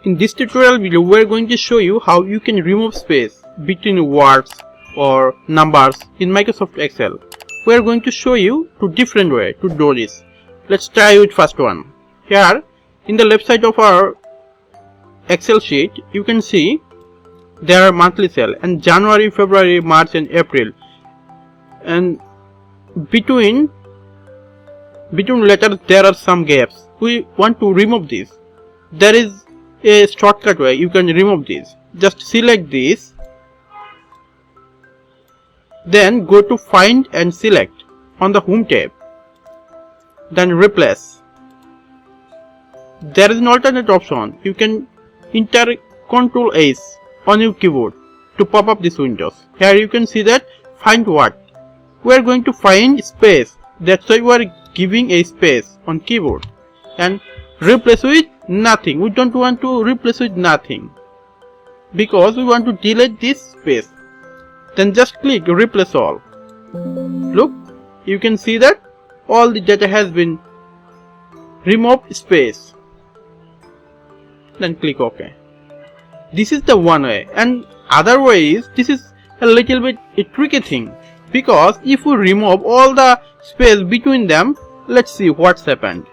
In this tutorial video, we are going to show you how you can remove space between words or numbers in Microsoft Excel. We are going to show you two different ways to do this. Let's try with first one. Here in the left side of our Excel sheet, you can see there are monthly cell and January, February, March and April, and between letters there are some gaps. We want to remove this. There is a shortcut way you can remove this. Just select this, then go to find and select on the home tab, then replace. There is an alternate option. You can enter Ctrl S on your keyboard to pop up this windows. Here you can see that find what. We are going to find space. That's why we are giving a space on keyboard, and replace with nothing. We don't want to replace with nothing because we want to delete this space. Then just click replace all. Look, you can see that all the data has been removed space. Then click OK. This is the one way, and other way is this is a little bit a tricky thing, because if we remove all the space between them, let's see what's happened.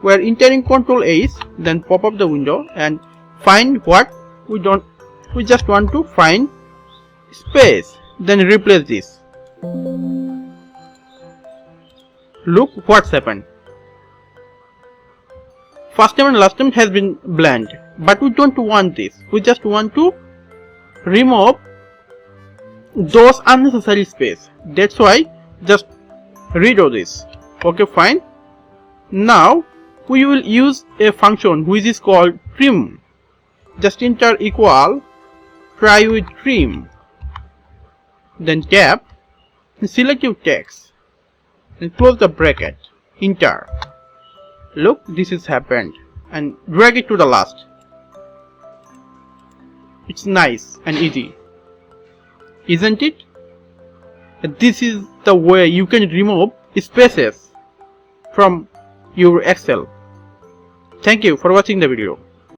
We are entering Ctrl S, then pop up the window and find what we just want to find space, then replace this. Look what's happened. First name and last name has been blank, but we don't want this. We just want to remove those unnecessary space. That's why just redo this. Okay, fine. Now we will use a function which is called trim. Just enter equal try with trim, then tab and select your text and close the bracket, enter. Look, this has happened, and drag it to the last. It's nice and easy, isn't it? This is the way you can remove spaces from your Excel. Thank you for watching the video.